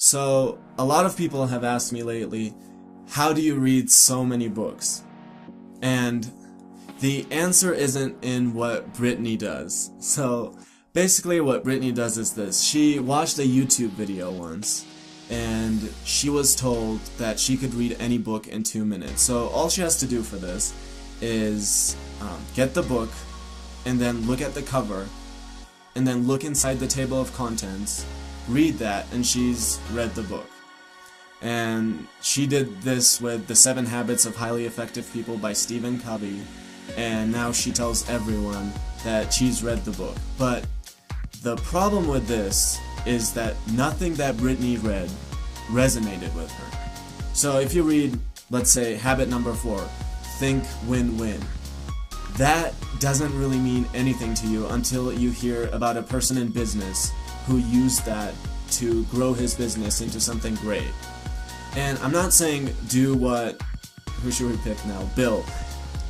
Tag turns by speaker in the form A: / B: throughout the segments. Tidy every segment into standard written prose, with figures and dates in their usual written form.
A: So, a lot of people have asked me lately, how do you read so many books? And the answer isn't in what Brittany does. So, basically what Brittany does is this. She watched a YouTube video once, and she was told that she could read any book in 2 minutes. So, all she has to do for this is get the book, and then look at the cover, and then look inside the table of contents, read that, and she's read the book. And she did this with The 7 Habits of Highly Effective People by Stephen Covey, and now she tells everyone that she's read the book. But the problem with this is that nothing that Brittany read resonated with her. So if you read, let's say, habit number 4, think win-win, that doesn't really mean anything to you until you hear about a person in business who used that to grow his business into something great. And I'm not saying do what, who should we pick now? Bill.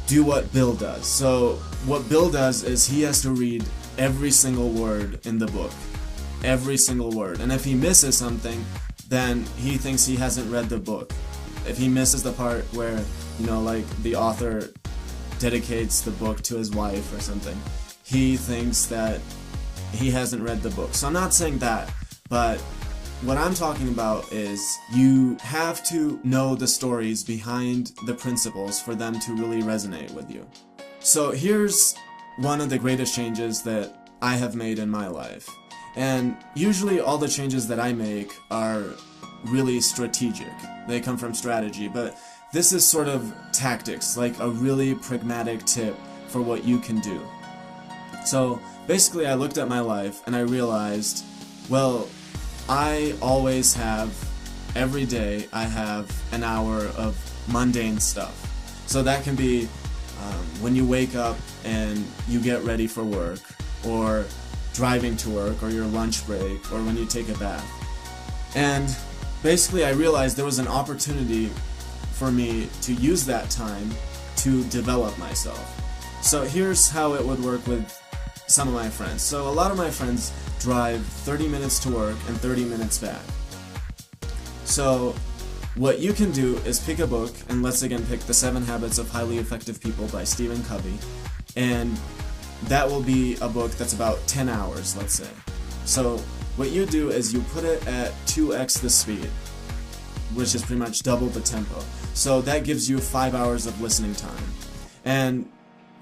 A: Do what Bill does. So what Bill does is he has to read every single word in the book. Every single word. And if he misses something, then he thinks he hasn't read the book. If he misses the part where, like the author dedicates the book to his wife or something, he thinks that he hasn't read the book. So I'm not saying that, but what I'm talking about is you have to know the stories behind the principles for them to really resonate with you. So here's one of the greatest changes that I have made in my life. And usually all the changes that I make are really strategic. They come from strategy, but this is sort of tactics, like a really pragmatic tip for what you can do. So basically I looked at my life and I realized, well, I always have, every day I have an hour of mundane stuff. So that can be when you wake up and you get ready for work, or driving to work, or your lunch break, or when you take a bath. And basically I realized there was an opportunity for me to use that time to develop myself. So here's how it would work with some of my friends. So a lot of my friends drive 30 minutes to work and 30 minutes back. So what you can do is pick a book, and let's again pick The 7 Habits of Highly Effective People by Stephen Covey, and that will be a book that's about 10 hours, let's say. So what you do is you put it at 2x the speed, which is pretty much double the tempo. So that gives you 5 hours of listening time. And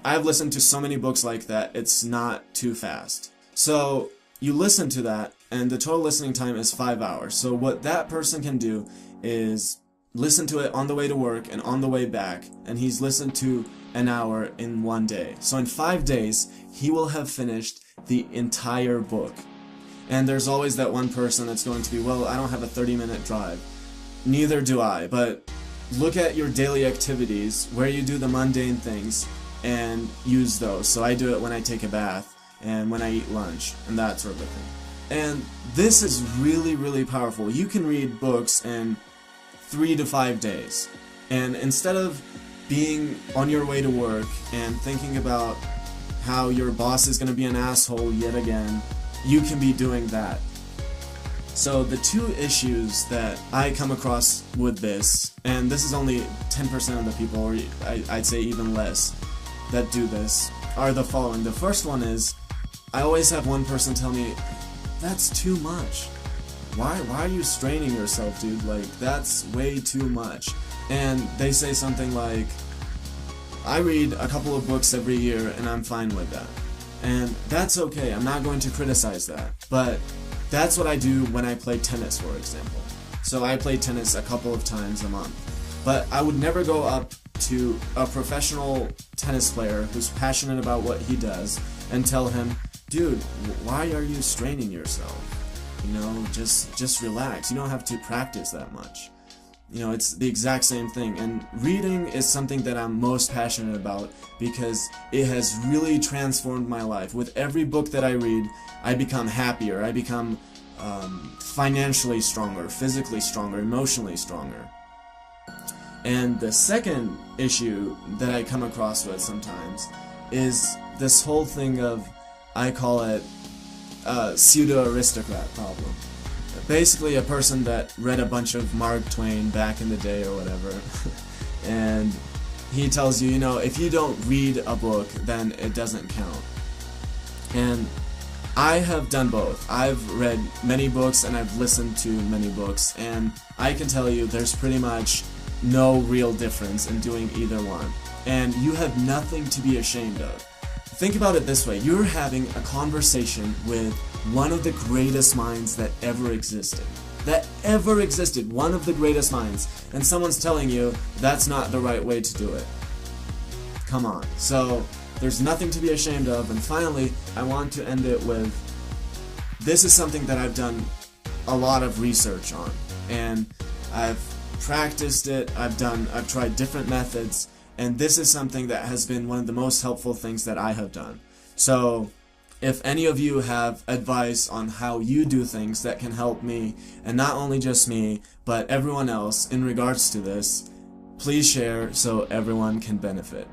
A: I've listened to so many books like that, it's not too fast. So you listen to that, and the total listening time is 5 hours. So what that person can do is listen to it on the way to work and on the way back, and he's listened to an hour in 1 day. So in 5 days, he will have finished the entire book. And there's always that one person that's going to be, well, I don't have a 30-minute drive. Neither do I, but look at your daily activities, where you do the mundane things, and use those. So I do it when I take a bath, and when I eat lunch, and that sort of thing. And this is really, really powerful. You can read books in 3 to 5 days. And instead of being on your way to work and thinking about how your boss is going to be an asshole yet again, you can be doing that. So the two issues that I come across with this, and this is only 10% of the people, or I'd say even less, that do this, are the following. The first one is, I always have one person tell me, that's too much. Why are you straining yourself, dude? Like, that's way too much. And they say something like, I read a couple of books every year and I'm fine with that. And that's okay, I'm not going to criticize that. But that's what I do when I play tennis, for example. So I play tennis a couple of times a month. But I would never go up to a professional tennis player who's passionate about what he does and tell him, dude, why are you straining yourself? Just relax. You don't have to practice that much. It's the exact same thing. And reading is something that I'm most passionate about because it has really transformed my life. With every book that I read, I become happier. I become financially stronger, physically stronger, emotionally stronger. And the second issue that I come across with sometimes is this whole thing of, I call it pseudo-aristocrat problem. basically a person that read a bunch of Mark Twain back in the day or whatever. And he tells you, you know, if you don't read a book, then it doesn't count. And I have done both. I've read many books and I've listened to many books, and I can tell you there's pretty much no real difference in doing either one. And you have nothing to be ashamed of. Think about it this way. You're having a conversation with one of the greatest minds that ever existed. One of the greatest minds. And someone's telling you that's not the right way to do it. Come on. So there's nothing to be ashamed of. And finally, I want to end it with, this is something that I've done a lot of research on. And I've practiced it, I've tried different methods, and this is something that has been one of the most helpful things that I have done. So if any of you have advice on how you do things that can help me, and not only just me, but everyone else in regards to this, please share so everyone can benefit.